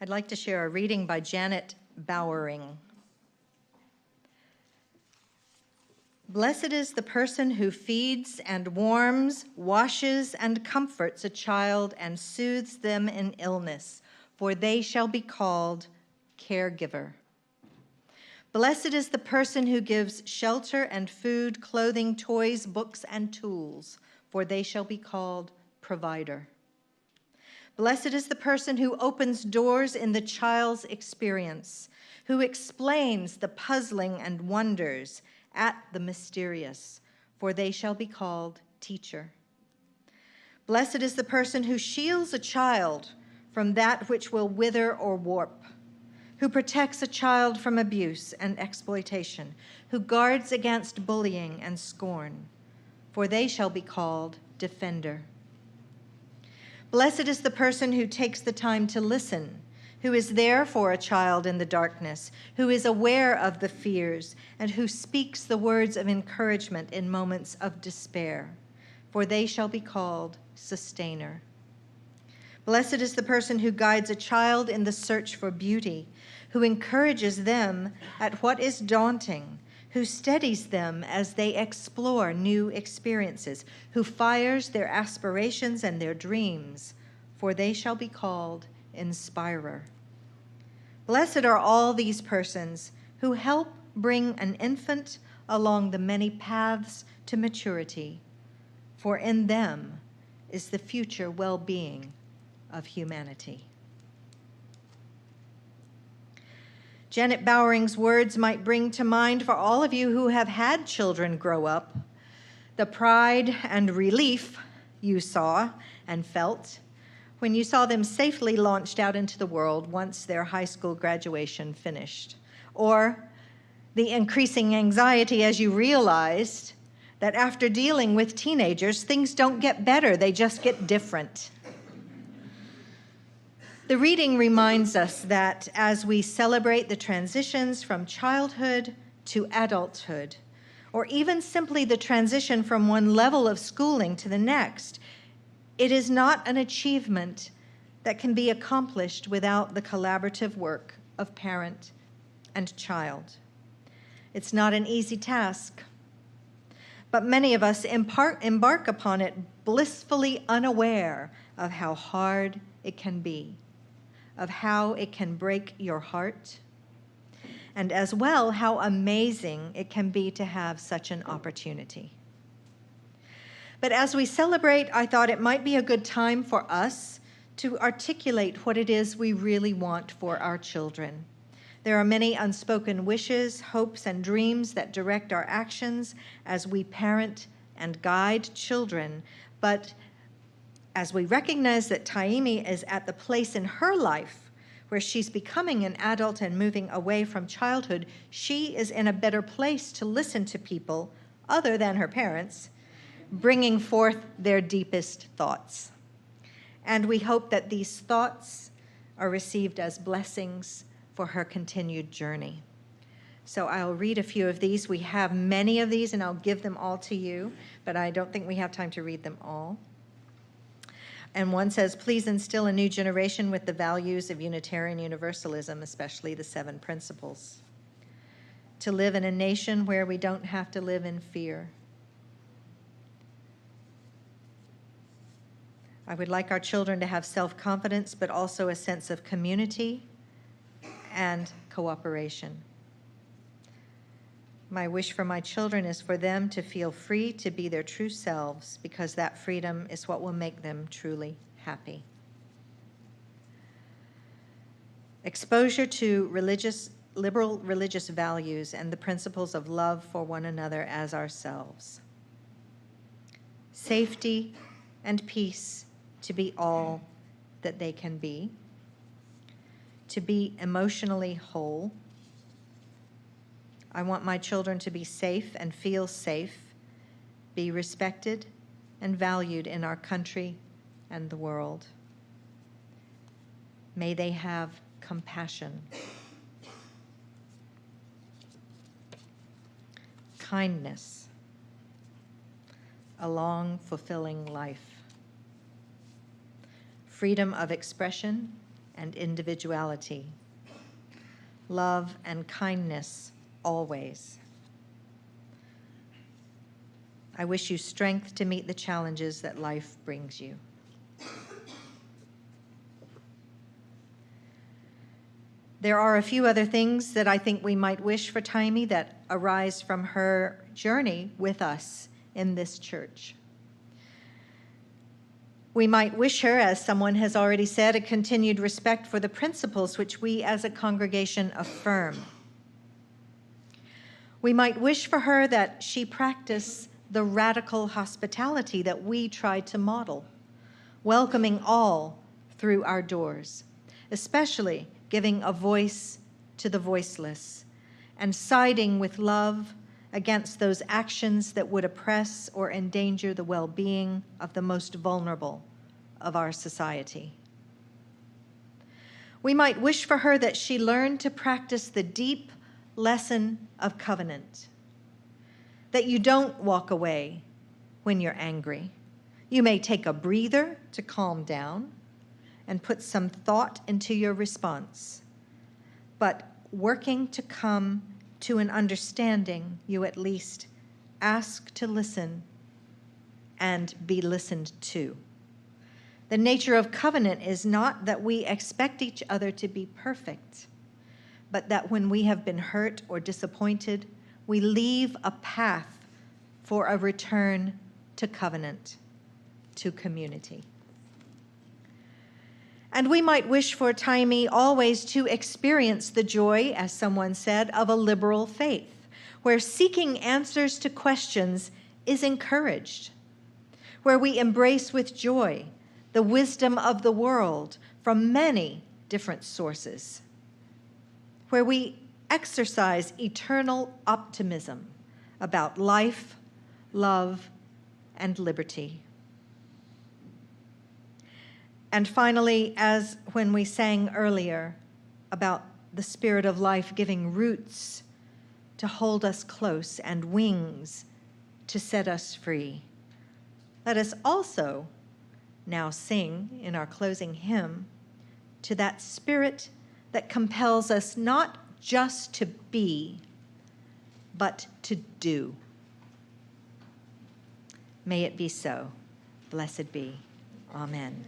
I'd like to share a reading by Janet Bowering. Blessed is the person who feeds and warms, washes and comforts a child and soothes them in illness, for they shall be called caregiver. Blessed is the person who gives shelter and food, clothing, toys, books, and tools, for they shall be called provider. Blessed is the person who opens doors in the child's experience, who explains the puzzling and wonders at the mysterious, for they shall be called teacher. Blessed is the person who shields a child from that which will wither or warp, who protects a child from abuse and exploitation, who guards against bullying and scorn, for they shall be called defender. Blessed is the person who takes the time to listen, who is there for a child in the darkness, who is aware of the fears, and who speaks the words of encouragement in moments of despair, for they shall be called sustainer. Blessed is the person who guides a child in the search for beauty, who encourages them at what is daunting, who steadies them as they explore new experiences, who fires their aspirations and their dreams, for they shall be called inspirer. Blessed are all these persons who help bring an infant along the many paths to maturity, for in them is the future well-being of humanity. Janet Bowering's words might bring to mind for all of you who have had children grow up the pride and relief you saw and felt when you saw them safely launched out into the world once their high school graduation finished, or the increasing anxiety as you realized that after dealing with teenagers, things don't get better, they just get different. The reading reminds us that as we celebrate the transitions from childhood to adulthood, or even simply the transition from one level of schooling to the next, it is not an achievement that can be accomplished without the collaborative work of parent and child. It's not an easy task, but many of us embark upon it blissfully unaware of how hard it can be, of how it can break your heart, and as well, how amazing it can be to have such an opportunity. But as we celebrate, I thought it might be a good time for us to articulate what it is we really want for our children. There are many unspoken wishes, hopes, and dreams that direct our actions as we parent and guide children, but as we recognize that Taimi is at the place in her life where she's becoming an adult and moving away from childhood, she is in a better place to listen to people other than her parents, bringing forth their deepest thoughts. And we hope that these thoughts are received as blessings for her continued journey. So I'll read a few of these. We have many of these, and I'll give them all to you, but I don't think we have time to read them all. And one says, please instill a new generation with the values of Unitarian Universalism, especially the 7 principles. To live in a nation where we don't have to live in fear. I would like our children to have self-confidence, but also a sense of community and cooperation. My wish for my children is for them to feel free to be their true selves, because that freedom is what will make them truly happy. Exposure to liberal religious values and the principles of love for one another as ourselves. Safety and peace to be all that they can be. To be emotionally whole. I want my children to be safe and feel safe, be respected and valued in our country and the world. May they have compassion, kindness, a long, fulfilling life, freedom of expression and individuality. Love and kindness always. I wish you strength to meet the challenges that life brings you. There are a few other things that I think we might wish for Taimi that arise from her journey with us in this church. We might wish her, as someone has already said, a continued respect for the principles which we as a congregation affirm. We might wish for her that she practice the radical hospitality that we try to model, welcoming all through our doors, especially giving a voice to the voiceless, and siding with love against those actions that would oppress or endanger the well-being of the most vulnerable of our society. We might wish for her that she learn to practice the deep lesson of covenant, that you don't walk away when you're angry. You may take a breather to calm down and put some thought into your response. But working to come to an understanding, you at least ask to listen and be listened to. The nature of covenant is not that we expect each other to be perfect, but that when we have been hurt or disappointed, we leave a path for a return to covenant, to community. And we might wish for Taimi always to experience the joy, as someone said, of a liberal faith, where seeking answers to questions is encouraged, where we embrace with joy the wisdom of the world from many different sources, where we exercise eternal optimism about life, love, and liberty. And finally, as when we sang earlier about the spirit of life giving roots to hold us close and wings to set us free, let us also now sing in our closing hymn to that spirit that compels us not just to be, but to do. May it be so. Blessed be. Amen.